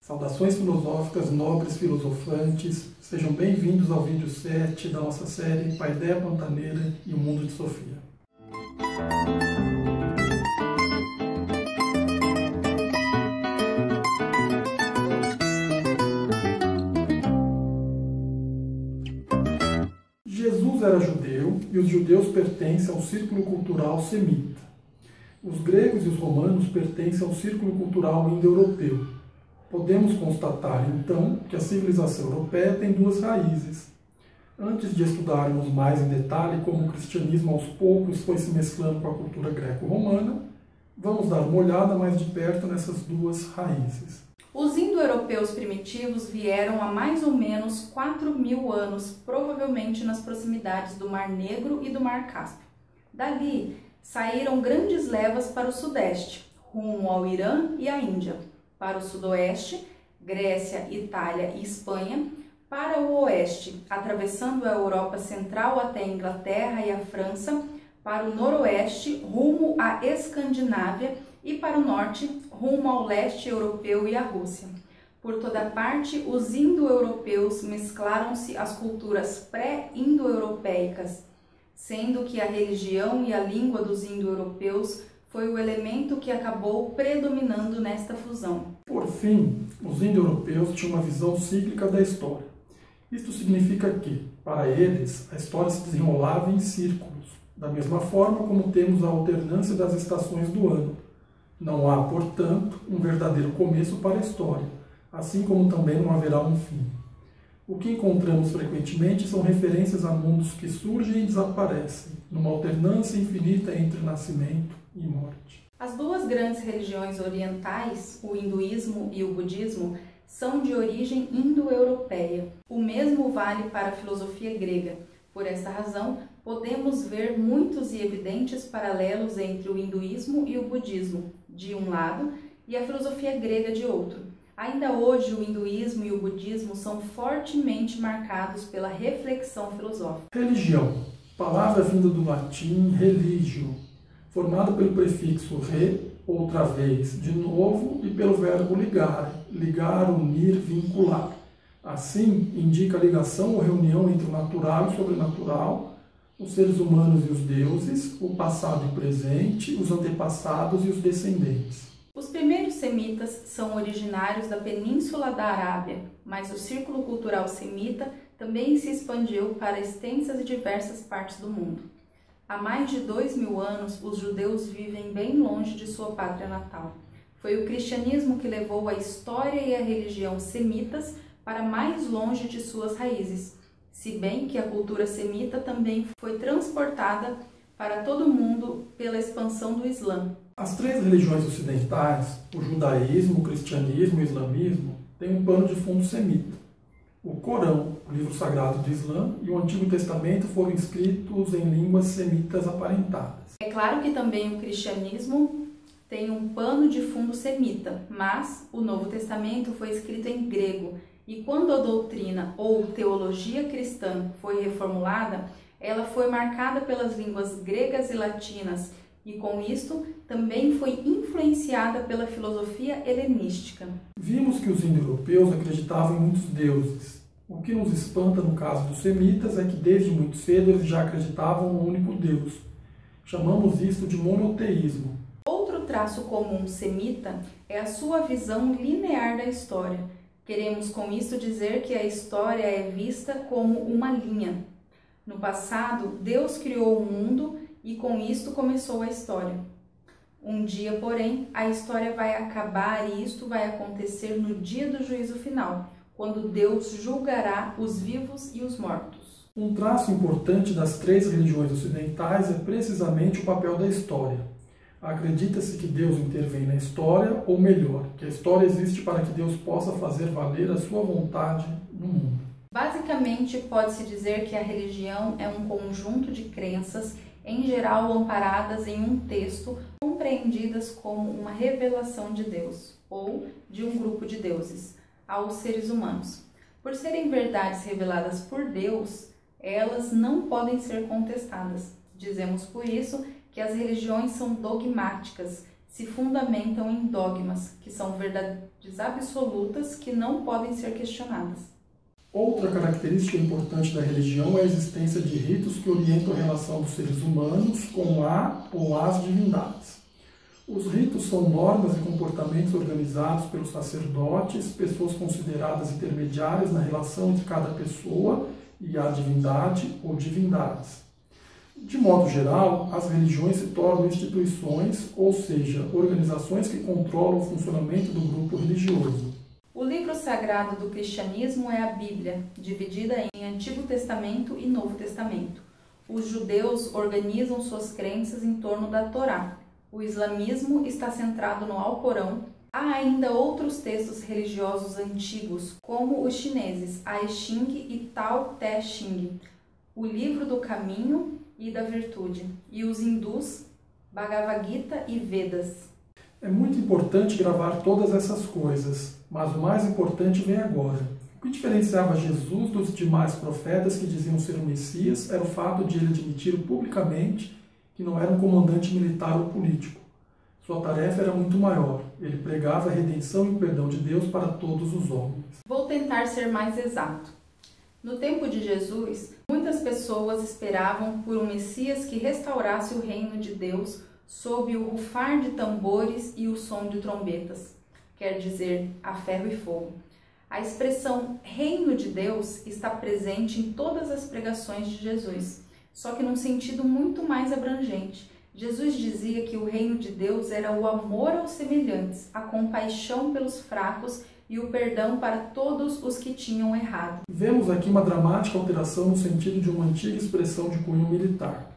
Saudações filosóficas, nobres filosofantes, sejam bem-vindos ao vídeo 7 da nossa série Paideia Pantaneira e o Mundo de Sofia. Jesus era judeu e os judeus pertencem ao círculo cultural semita. Os gregos e os romanos pertencem ao círculo cultural indo-europeu. Podemos constatar, então, que a civilização europeia tem duas raízes. Antes de estudarmos mais em detalhe como o cristianismo aos poucos foi se mesclando com a cultura greco-romana, vamos dar uma olhada mais de perto nessas duas raízes. Os indo-europeus primitivos vieram há mais ou menos 4.000 anos, provavelmente nas proximidades do Mar Negro e do Mar Cáspio. Dali saíram grandes levas para o sudeste, rumo ao Irã e à Índia. Para o sudoeste, Grécia, Itália e Espanha, para o oeste, atravessando a Europa Central até a Inglaterra e a França, para o noroeste, rumo à Escandinávia e para o norte, rumo ao leste europeu e à Rússia. Por toda parte, os indo-europeus mesclaram-se às culturas pré-indo-europeicas, sendo que a religião e a língua dos indo-europeus foi o elemento que acabou predominando nesta fusão. Por fim, os indo-europeus tinham uma visão cíclica da história. Isto significa que, para eles, a história se desenrolava em círculos, da mesma forma como temos a alternância das estações do ano. Não há, portanto, um verdadeiro começo para a história, assim como também não haverá um fim. O que encontramos frequentemente são referências a mundos que surgem e desaparecem, numa alternância infinita entre nascimento e morte. As duas grandes religiões orientais, o hinduísmo e o budismo, são de origem indo-europeia. O mesmo vale para a filosofia grega. Por esta razão, podemos ver muitos e evidentes paralelos entre o hinduísmo e o budismo, de um lado, e a filosofia grega, de outro. Ainda hoje, o hinduísmo e o budismo são fortemente marcados pela reflexão filosófica. Religião, palavra vinda do latim religio, formada pelo prefixo re, outra vez, de novo, e pelo verbo ligar, ligar, unir, vincular. Assim, indica a ligação ou reunião entre o natural e o sobrenatural, os seres humanos e os deuses, o passado e o presente, os antepassados e os descendentes. Os primeiros semitas são originários da Península da Arábia, mas o círculo cultural semita também se expandiu para extensas e diversas partes do mundo. Há mais de 2.000 anos, os judeus vivem bem longe de sua pátria natal. Foi o cristianismo que levou a história e a religião semitas para mais longe de suas raízes, se bem que a cultura semita também foi transportada para todo o mundo pela expansão do Islã. As três religiões ocidentais, o judaísmo, o cristianismo e o islamismo, têm um pano de fundo semita. O Corão, o livro sagrado do Islã, e o Antigo Testamento foram escritos em línguas semitas aparentadas. É claro que também o cristianismo tem um pano de fundo semita, mas o Novo Testamento foi escrito em grego, e quando a doutrina ou teologia cristã foi reformulada, ela foi marcada pelas línguas gregas e latinas, e com isto também foi influenciada pela filosofia helenística. Vimos que os indo-europeus acreditavam em muitos deuses. O que nos espanta no caso dos semitas é que desde muito cedo eles já acreditavam no único Deus. Chamamos isto de monoteísmo. Outro traço comum semita é a sua visão linear da história. Queremos com isso dizer que a história é vista como uma linha. No passado, Deus criou o mundo e com isto começou a história. Um dia, porém, a história vai acabar e isto vai acontecer no dia do juízo final, quando Deus julgará os vivos e os mortos. Um traço importante das três religiões ocidentais é precisamente o papel da história. Acredita-se que Deus intervém na história, ou melhor, que a história existe para que Deus possa fazer valer a sua vontade no mundo. Basicamente, pode-se dizer que a religião é um conjunto de crenças, em geral amparadas em um texto, compreendidas como uma revelação de Deus, ou de um grupo de deuses, aos seres humanos. Por serem verdades reveladas por Deus, elas não podem ser contestadas. Dizemos por isso que as religiões são dogmáticas, se fundamentam em dogmas, que são verdades absolutas que não podem ser questionadas. Outra característica importante da religião é a existência de ritos que orientam a relação dos seres humanos com a ou as divindades. Os ritos são normas e comportamentos organizados pelos sacerdotes, pessoas consideradas intermediárias na relação entre cada pessoa e a divindade ou divindades. De modo geral, as religiões se tornam instituições, ou seja, organizações que controlam o funcionamento do grupo religioso. O livro sagrado do cristianismo é a Bíblia, dividida em Antigo Testamento e Novo Testamento. Os judeus organizam suas crenças em torno da Torá. O islamismo está centrado no Alcorão. Há ainda outros textos religiosos antigos, como os chineses I Ching e Tao Te Ching, o livro do caminho e da virtude, e os hindus Bhagavad Gita e Vedas. É muito importante gravar todas essas coisas, mas o mais importante vem agora. O que diferenciava Jesus dos demais profetas que diziam ser o Messias era o fato de ele admitir publicamente que não era um comandante militar ou político. Sua tarefa era muito maior. Ele pregava a redenção e o perdão de Deus para todos os homens. Vou tentar ser mais exato. No tempo de Jesus, muitas pessoas esperavam por um Messias que restaurasse o reino de Deus sob o rufar de tambores e o som de trombetas, quer dizer, a ferro e fogo. A expressão reino de Deus está presente em todas as pregações de Jesus, só que num sentido muito mais abrangente. Jesus dizia que o reino de Deus era o amor aos semelhantes, a compaixão pelos fracos e o perdão para todos os que tinham errado. Vemos aqui uma dramática alteração no sentido de uma antiga expressão de cunho militar.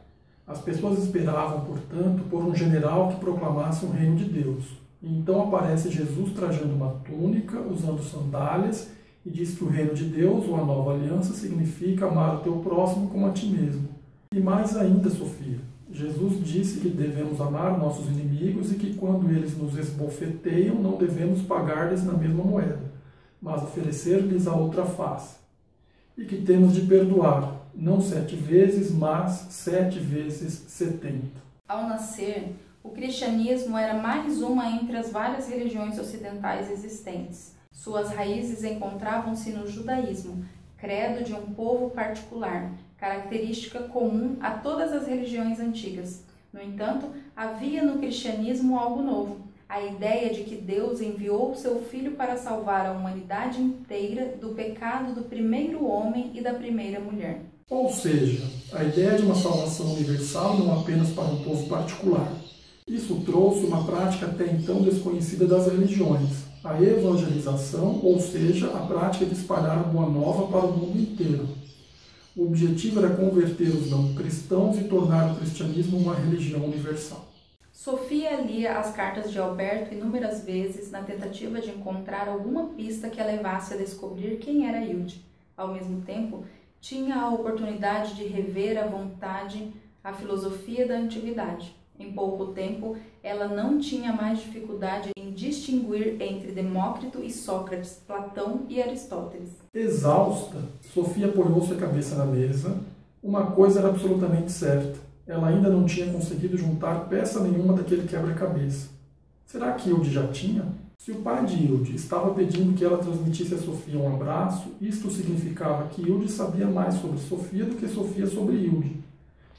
As pessoas esperavam, portanto, por um general que proclamasse um reino de Deus. E então aparece Jesus trajando uma túnica, usando sandálias, e diz que o reino de Deus, ou a nova aliança, significa amar o teu próximo como a ti mesmo. E mais ainda, Sofia, Jesus disse que devemos amar nossos inimigos e que quando eles nos esbofeteiam, não devemos pagar-lhes na mesma moeda, mas oferecer-lhes a outra face. E que temos de perdoar, não 7 vezes, mas 7 vezes 70. Ao nascer, o cristianismo era mais uma entre as várias religiões ocidentais existentes. Suas raízes encontravam-se no judaísmo, credo de um povo particular, característica comum a todas as religiões antigas. No entanto, havia no cristianismo algo novo, a ideia de que Deus enviou o seu Filho para salvar a humanidade inteira do pecado do primeiro homem e da primeira mulher. Ou seja, a ideia de uma salvação universal não apenas para um povo particular. Isso trouxe uma prática até então desconhecida das religiões, a evangelização, ou seja, a prática de espalhar a boa nova para o mundo inteiro. O objetivo era converter os não cristãos e tornar o cristianismo uma religião universal. Sofia lia as cartas de Alberto inúmeras vezes na tentativa de encontrar alguma pista que a levasse a descobrir quem era Hilde. Ao mesmo tempo, tinha a oportunidade de rever à vontade a filosofia da antiguidade. Em pouco tempo, ela não tinha mais dificuldade em distinguir entre Demócrito e Sócrates, Platão e Aristóteles. Exausta, Sofia apoiou-se a cabeça na mesa. Uma coisa era absolutamente certa. Ela ainda não tinha conseguido juntar peça nenhuma daquele quebra-cabeça. Será que Hilde já tinha? Se o pai de Hilde estava pedindo que ela transmitisse a Sofia um abraço, isto significava que Hilde sabia mais sobre Sofia do que Sofia sobre Hilde.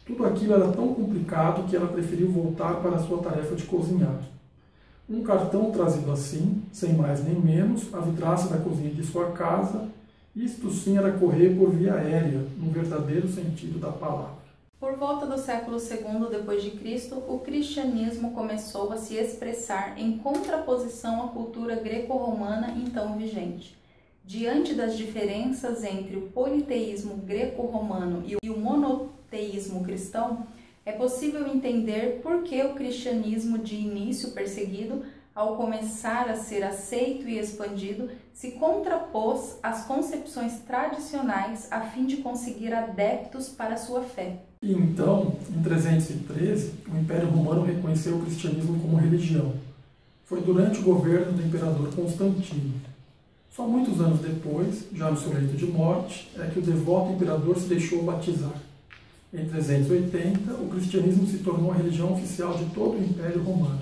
Tudo aquilo era tão complicado que ela preferiu voltar para a sua tarefa de cozinhar. Um cartão trazido assim, sem mais nem menos, a vidraça da cozinha de sua casa, isto sim era correr por via aérea, no verdadeiro sentido da palavra. Por volta do século II d.C., o cristianismo começou a se expressar em contraposição à cultura greco-romana então vigente. Diante das diferenças entre o politeísmo greco-romano e o monoteísmo cristão, é possível entender por que o cristianismo de início perseguido, ao começar a ser aceito e expandido, se contrapôs às concepções tradicionais a fim de conseguir adeptos para sua fé. E então, em 313, o Império Romano reconheceu o cristianismo como religião. Foi durante o governo do imperador Constantino. Só muitos anos depois, já no seu leito de morte, é que o devoto imperador se deixou batizar. Em 380, o cristianismo se tornou a religião oficial de todo o Império Romano.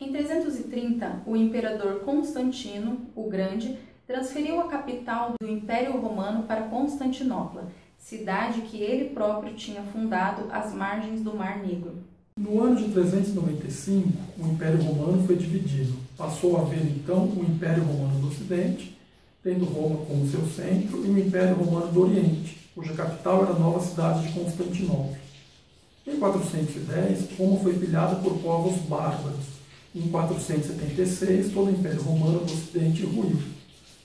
Em 330, o imperador Constantino, o Grande, transferiu a capital do Império Romano para Constantinopla, cidade que ele próprio tinha fundado às margens do Mar Negro. No ano de 395, o Império Romano foi dividido. Passou a haver então o Império Romano do Ocidente, tendo Roma como seu centro, e o Império Romano do Oriente, cuja capital era a nova cidade de Constantinopla. Em 410, Roma foi pilhada por povos bárbaros. Em 476, todo o Império Romano do Ocidente ruiu.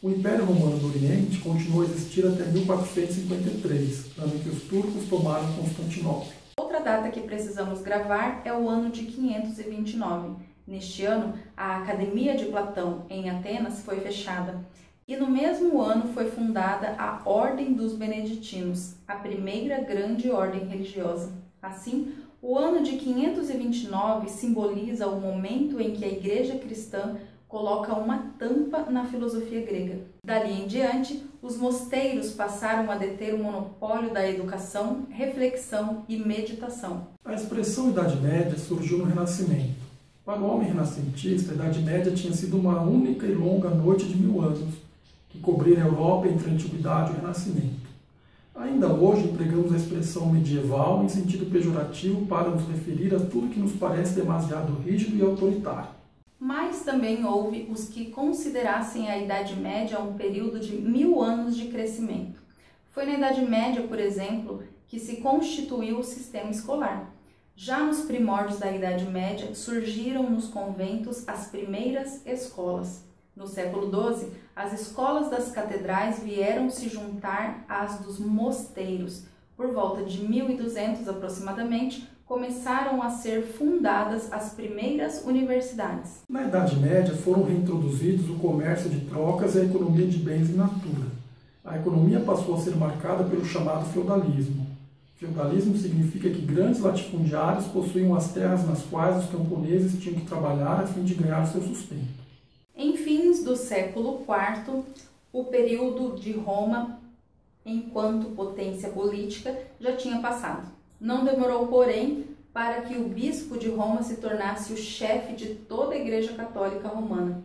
O Império Romano do Oriente continuou a existir até 1453, ano em que os turcos tomaram Constantinopla. Outra data que precisamos gravar é o ano de 529. Neste ano, a Academia de Platão, em Atenas, foi fechada. E no mesmo ano foi fundada a Ordem dos Beneditinos, a primeira grande ordem religiosa. Assim, o ano de 529 simboliza o momento em que a Igreja cristã coloca uma tampa na filosofia grega. Dali em diante, os mosteiros passaram a deter o monopólio da educação, reflexão e meditação. A expressão Idade Média surgiu no Renascimento. Para o homem renascentista, a Idade Média tinha sido uma única e longa noite de 1000 anos, que cobriram a Europa entre a Antiguidade e o Renascimento. Ainda hoje empregamos a expressão medieval em sentido pejorativo para nos referir a tudo que nos parece demasiado rígido e autoritário. Mas também houve os que considerassem a Idade Média um período de 1000 anos de crescimento. Foi na Idade Média, por exemplo, que se constituiu o sistema escolar. Já nos primórdios da Idade Média, surgiram nos conventos as primeiras escolas. No século XII, as escolas das catedrais vieram se juntar às dos mosteiros. Por volta de 1200 aproximadamente, começaram a ser fundadas as primeiras universidades. Na Idade Média foram reintroduzidos o comércio de trocas e a economia de bens in natura. A economia passou a ser marcada pelo chamado feudalismo. Feudalismo significa que grandes latifundiários possuíam as terras nas quais os camponeses tinham que trabalhar a fim de ganhar seu sustento. Em fins do século IV, o período de Roma, enquanto potência política, já tinha passado. Não demorou, porém, para que o bispo de Roma se tornasse o chefe de toda a Igreja Católica Romana.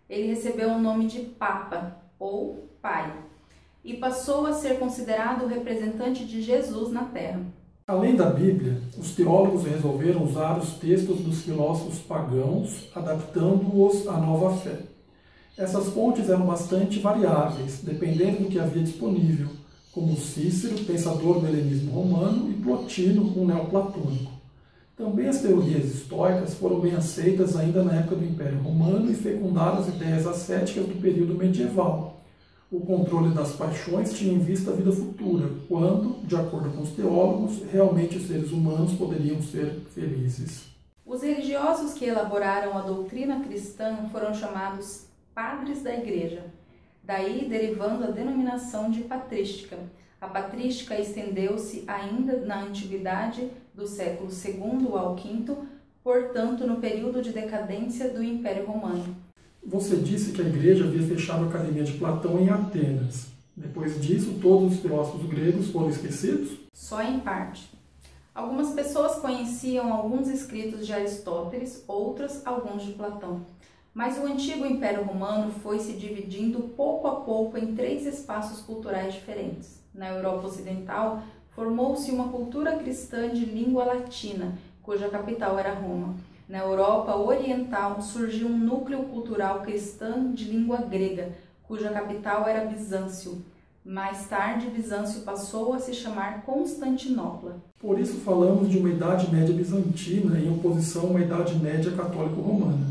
Ele recebeu o nome de Papa, ou Pai, e passou a ser considerado o representante de Jesus na Terra. Além da Bíblia, os teólogos resolveram usar os textos dos filósofos pagãos, adaptando-os à nova fé. Essas fontes eram bastante variáveis, dependendo do que havia disponível, como Cícero, pensador do helenismo romano, e Plotino, um neoplatônico. Também as teorias estoicas foram bem aceitas ainda na época do Império Romano e fecundaram as ideias ascéticas do período medieval. O controle das paixões tinha em vista a vida futura, quando, de acordo com os teólogos, realmente os seres humanos poderiam ser felizes. Os religiosos que elaboraram a doutrina cristã foram chamados padres da Igreja, daí derivando a denominação de patrística. A patrística estendeu-se ainda na antiguidade, do século II ao V, portanto no período de decadência do Império Romano. Você disse que a Igreja havia fechado a Academia de Platão em Atenas. Depois disso, todos os filósofos gregos foram esquecidos? Só em parte. Algumas pessoas conheciam alguns escritos de Aristóteles, outras alguns de Platão. Mas o antigo Império Romano foi se dividindo pouco a pouco em 3 espaços culturais diferentes. Na Europa Ocidental, formou-se uma cultura cristã de língua latina, cuja capital era Roma. Na Europa Oriental surgiu um núcleo cultural cristão de língua grega, cuja capital era Bizâncio. Mais tarde, Bizâncio passou a se chamar Constantinopla. Por isso falamos de uma Idade Média bizantina em oposição a uma Idade Média católico-romana.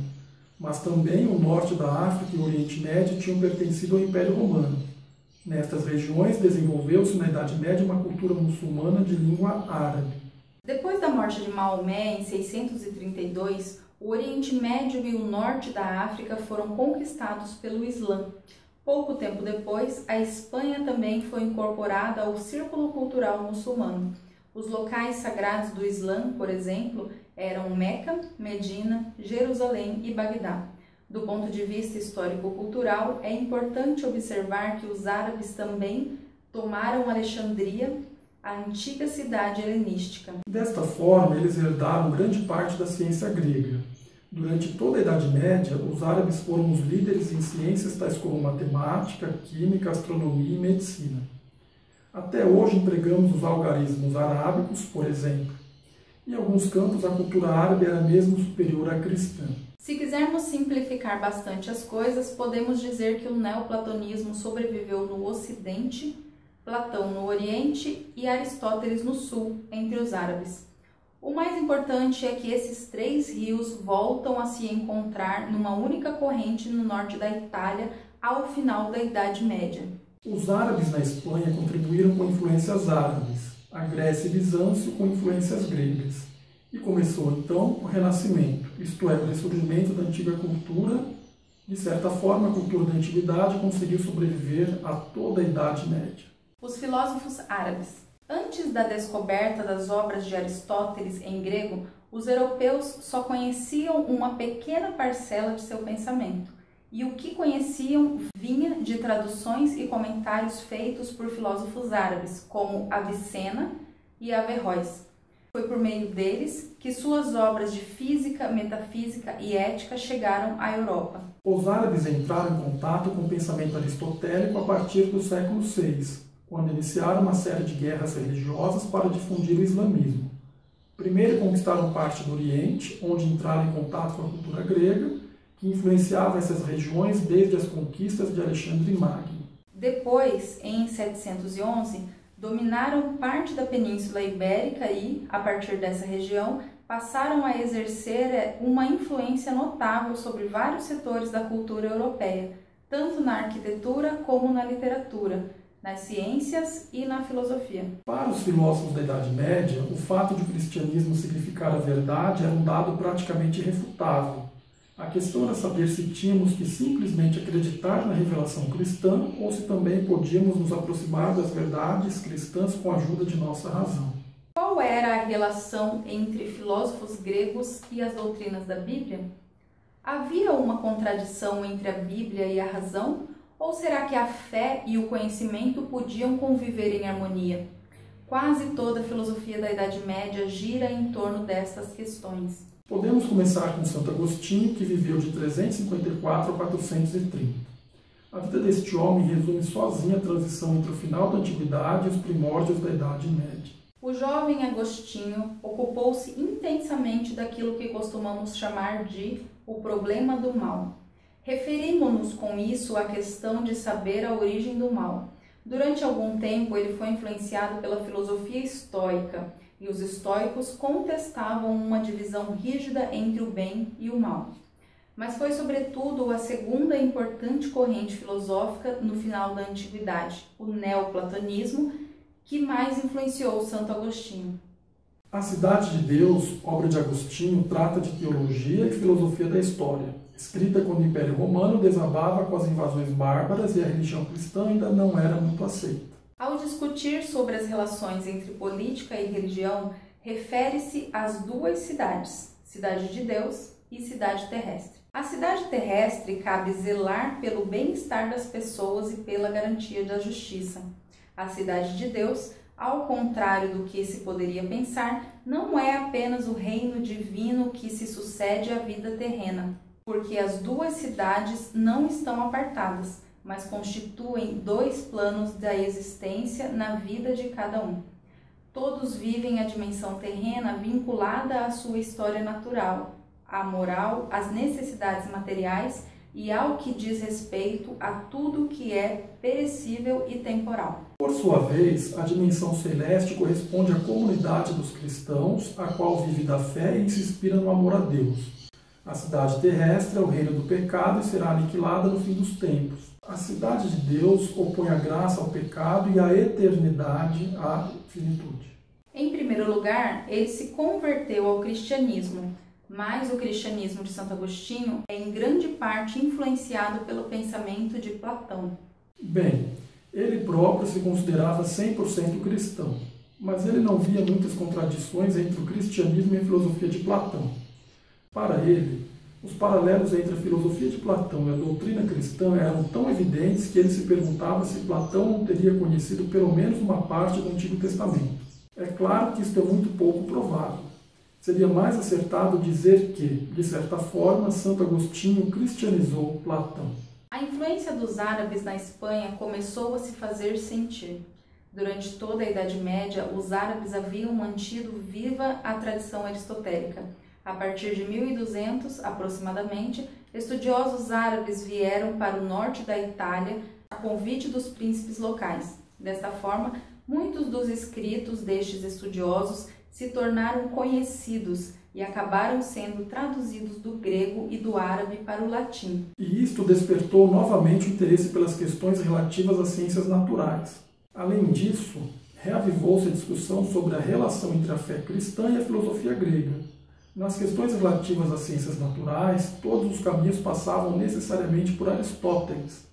Mas também o norte da África e o Oriente Médio tinham pertencido ao Império Romano. Nestas regiões desenvolveu-se na Idade Média uma cultura muçulmana de língua árabe. Depois da morte de Maomé, em 632, o Oriente Médio e o norte da África foram conquistados pelo Islã. Pouco tempo depois, a Espanha também foi incorporada ao círculo cultural muçulmano. Os locais sagrados do Islã, por exemplo, eram Meca, Medina, Jerusalém e Bagdá. Do ponto de vista histórico-cultural, é importante observar que os árabes também tomaram Alexandria, a antiga cidade helenística. Desta forma, eles herdaram grande parte da ciência grega. Durante toda a Idade Média, os árabes foram os líderes em ciências tais como matemática, química, astronomia e medicina. Até hoje empregamos os algarismos arábicos, por exemplo. Em alguns campos, a cultura árabe era mesmo superior à cristã. Se quisermos simplificar bastante as coisas, podemos dizer que o neoplatonismo sobreviveu no Ocidente, Platão no Oriente e Aristóteles no Sul, entre os árabes. O mais importante é que esses três rios voltam a se encontrar numa única corrente no norte da Itália ao final da Idade Média. Os árabes na Espanha contribuíram com influências árabes, a Grécia e Bizâncio com influências gregas. E começou então o Renascimento, isto é, o ressurgimento da antiga cultura. De certa forma, a cultura da antiguidade conseguiu sobreviver a toda a Idade Média. Os filósofos árabes. Antes da descoberta das obras de Aristóteles em grego, os europeus só conheciam uma pequena parcela de seu pensamento, e o que conheciam vinha de traduções e comentários feitos por filósofos árabes, como Avicena e Averroes. Foi por meio deles que suas obras de física, metafísica e ética chegaram à Europa. Os árabes entraram em contato com o pensamento aristotélico a partir do século VI, quando iniciaram uma série de guerras religiosas para difundir o islamismo. Primeiro conquistaram parte do Oriente, onde entraram em contato com a cultura grega, que influenciava essas regiões desde as conquistas de Alexandre Magno. Depois, em 711, dominaram parte da Península Ibérica e, a partir dessa região, passaram a exercer uma influência notável sobre vários setores da cultura europeia, tanto na arquitetura como na literatura, nas ciências e na filosofia. Para os filósofos da Idade Média, o fato de o cristianismo significar a verdade era um dado praticamente irrefutável. A questão era saber se tínhamos que simplesmente acreditar na revelação cristã ou se também podíamos nos aproximar das verdades cristãs com a ajuda de nossa razão. Qual era a relação entre filósofos gregos e as doutrinas da Bíblia? Havia uma contradição entre a Bíblia e a razão? Ou será que a fé e o conhecimento podiam conviver em harmonia? Quase toda a filosofia da Idade Média gira em torno destas questões. Podemos começar com Santo Agostinho, que viveu de 354 a 430. A vida deste homem resume sozinha a transição entre o final da Antiguidade e os primórdios da Idade Média. O jovem Agostinho ocupou-se intensamente daquilo que costumamos chamar de o problema do mal. Referimos-nos com isso à questão de saber a origem do mal. Durante algum tempo ele foi influenciado pela filosofia estoica, e os estoicos contestavam uma divisão rígida entre o bem e o mal. Mas foi sobretudo a segunda importante corrente filosófica no final da Antiguidade, o neoplatonismo, que mais influenciou Santo Agostinho. A Cidade de Deus, obra de Agostinho, trata de teologia e filosofia da história, escrita quando o Império Romano desabava com as invasões bárbaras e a religião cristã ainda não era muito aceita. Ao discutir sobre as relações entre política e religião, refere-se às duas cidades, Cidade de Deus e Cidade Terrestre. A cidade terrestre cabe zelar pelo bem-estar das pessoas e pela garantia da justiça. A Cidade de Deus, ao contrário do que se poderia pensar, não é apenas o reino divino que se sucede à vida terrena, porque as duas cidades não estão apartadas, mas constituem dois planos da existência na vida de cada um. Todos vivem a dimensão terrena vinculada à sua história natural, à moral, às necessidades materiais e ao que diz respeito a tudo que é perecível e temporal. Por sua vez, a dimensão celeste corresponde à comunidade dos cristãos, a qual vive da fé e se inspira no amor a Deus. A cidade terrestre é o reino do pecado e será aniquilada no fim dos tempos. A cidade de Deus opõe a graça ao pecado e a eternidade à finitude. Em primeiro lugar, ele se converteu ao cristianismo, mas o cristianismo de Santo Agostinho é em grande parte influenciado pelo pensamento de Platão. Bem, ele próprio se considerava 100% cristão, mas ele não via muitas contradições entre o cristianismo e a filosofia de Platão. Para ele, os paralelos entre a filosofia de Platão e a doutrina cristã eram tão evidentes que ele se perguntava se Platão não teria conhecido pelo menos uma parte do Antigo Testamento. É claro que isto é muito pouco provável. Seria mais acertado dizer que, de certa forma, Santo Agostinho cristianizou Platão. A influência dos árabes na Espanha começou a se fazer sentir. Durante toda a Idade Média, os árabes haviam mantido viva a tradição aristotélica. A partir de 1200, aproximadamente, estudiosos árabes vieram para o norte da Itália a convite dos príncipes locais. Desta forma, muitos dos escritos destes estudiosos se tornaram conhecidos e acabaram sendo traduzidos do grego e do árabe para o latim. E isto despertou novamente o interesse pelas questões relativas às ciências naturais. Além disso, reavivou-se a discussão sobre a relação entre a fé cristã e a filosofia grega. Nas questões relativas às ciências naturais, todos os caminhos passavam necessariamente por Aristóteles.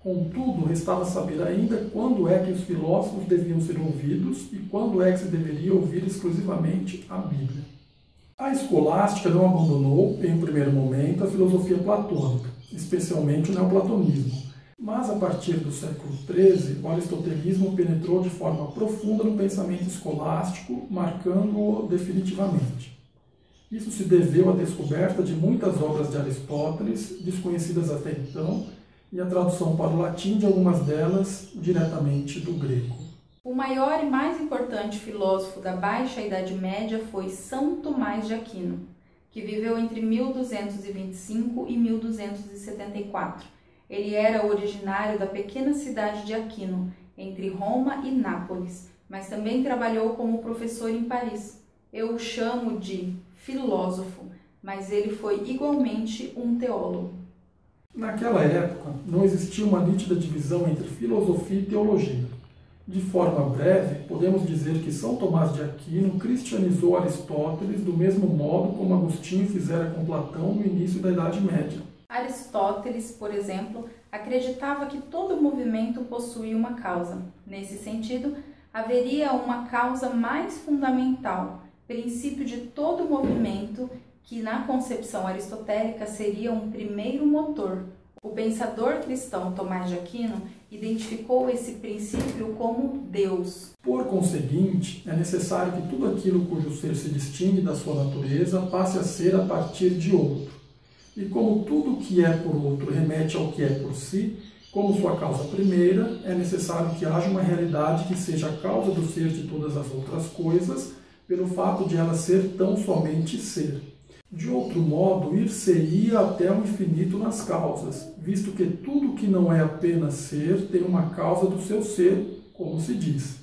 Contudo, restava saber ainda quando é que os filósofos deviam ser ouvidos e quando é que se deveria ouvir exclusivamente a Bíblia. A escolástica não abandonou, em um primeiro momento, a filosofia platônica, especialmente o neoplatonismo. Mas, a partir do século XIII, o aristotelismo penetrou de forma profunda no pensamento escolástico, marcando-o definitivamente. Isso se deveu à descoberta de muitas obras de Aristóteles, desconhecidas até então, e a tradução para o latim de algumas delas diretamente do grego. O maior e mais importante filósofo da Baixa Idade Média foi São Tomás de Aquino, que viveu entre 1225 e 1274. Ele era originário da pequena cidade de Aquino, entre Roma e Nápoles, mas também trabalhou como professor em Paris. Eu o chamo de filósofo, mas ele foi igualmente um teólogo. Naquela época, não existia uma nítida divisão entre filosofia e teologia. De forma breve, podemos dizer que São Tomás de Aquino cristianizou Aristóteles do mesmo modo como Agostinho fizera com Platão no início da Idade Média. Aristóteles, por exemplo, acreditava que todo movimento possuía uma causa. Nesse sentido, haveria uma causa mais fundamental, princípio de todo movimento, que na concepção aristotélica seria um primeiro motor. O pensador cristão Tomás de Aquino identificou esse princípio como Deus. Por conseguinte, é necessário que tudo aquilo cujo ser se distingue da sua natureza passe a ser a partir de outro. E como tudo que é por outro remete ao que é por si, como sua causa primeira, é necessário que haja uma realidade que seja a causa do ser de todas as outras coisas, pelo fato de ela ser tão somente ser. De outro modo, ir-se-ia até o infinito nas causas, visto que tudo que não é apenas ser tem uma causa do seu ser, como se diz.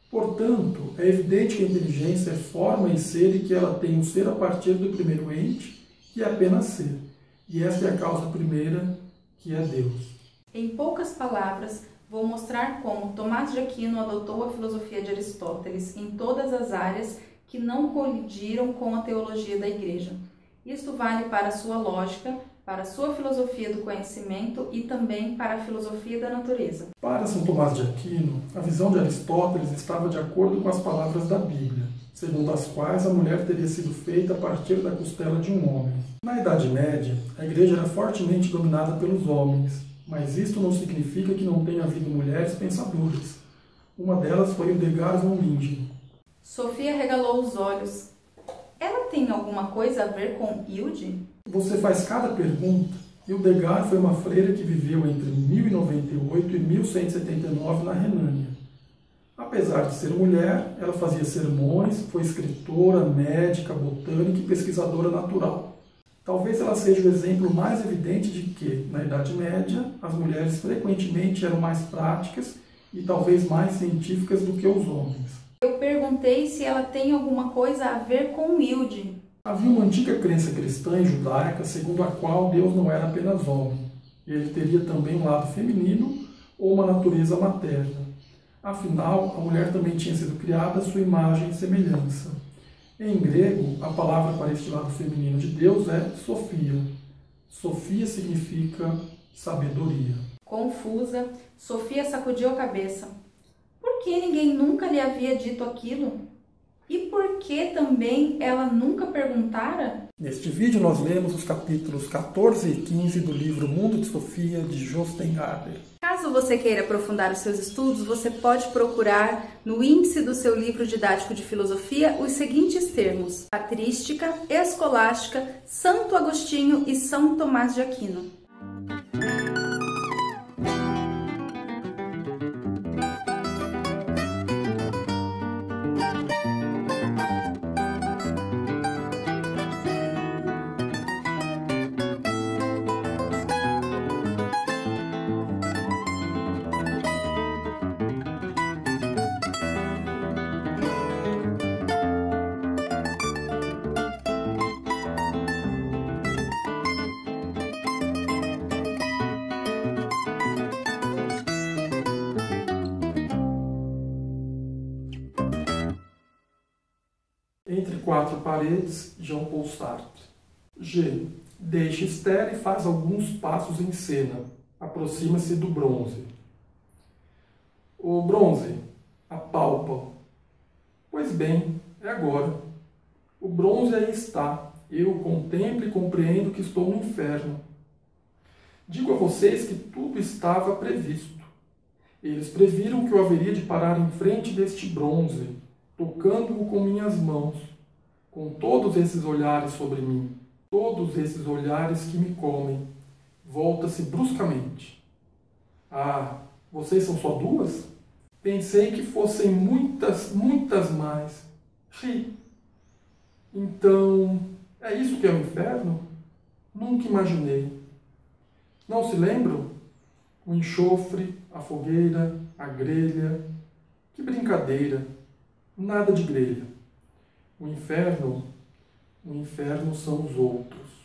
Portanto, é evidente que a inteligência é forma e ser e que ela tem um ser a partir do primeiro ente, que é apenas ser. E esta é a causa primeira, que é Deus. Em poucas palavras, vou mostrar como Tomás de Aquino adotou a filosofia de Aristóteles em todas as áreas que não colidiram com a teologia da Igreja. Isto vale para a sua lógica, para a sua filosofia do conhecimento e também para a filosofia da natureza. Para São Tomás de Aquino, a visão de Aristóteles estava de acordo com as palavras da Bíblia, segundo as quais a mulher teria sido feita a partir da costela de um homem. Na Idade Média, a Igreja era fortemente dominada pelos homens, mas isto não significa que não tenha havido mulheres pensadoras. Uma delas foi Hildegard von Bingen. Sofia regalou os olhos. Ela tem alguma coisa a ver com Hilde? Você faz cada pergunta. Hildegard foi uma freira que viveu entre 1098 e 1179 na Renânia. Apesar de ser mulher, ela fazia sermões, foi escritora, médica, botânica e pesquisadora natural. Talvez ela seja o exemplo mais evidente de que, na Idade Média, as mulheres frequentemente eram mais práticas e talvez mais científicas do que os homens. Eu perguntei se ela tem alguma coisa a ver com Hilde. Havia uma antiga crença cristã e judaica segundo a qual Deus não era apenas homem. Ele teria também um lado feminino ou uma natureza materna. Afinal, a mulher também tinha sido criada à sua imagem e semelhança. Em grego, a palavra para este lado feminino de Deus é Sofia. Sofia significa sabedoria. Confusa, Sofia sacudiu a cabeça. Por que ninguém nunca lhe havia dito aquilo? E por que também ela nunca perguntara? Neste vídeo nós lemos os capítulos 14 e 15 do livro Mundo de Sofia, de Jostein Gaarder. Caso você queira aprofundar os seus estudos, você pode procurar no índice do seu livro didático de filosofia os seguintes termos: patrística, escolástica, Santo Agostinho e São Tomás de Aquino. Entre quatro paredes, Jean-Paul Sartre. G. Deixa Esther e faz alguns passos em cena. Aproxima-se do bronze. O bronze apalpa. Pois bem, é agora. O bronze aí está. Eu contemplo e compreendo que estou no inferno. Digo a vocês que tudo estava previsto. Eles previram que eu haveria de parar em frente deste bronze, tocando-o com minhas mãos, com todos esses olhares sobre mim, todos esses olhares que me comem. Volta-se bruscamente. Ah, vocês são só duas? Pensei que fossem muitas, muitas mais. Ri. Então, é isso que é o inferno? Nunca imaginei. Não se lembram? O enxofre, a fogueira, a grelha. Que brincadeira! Nada de grelha. O inferno são os outros.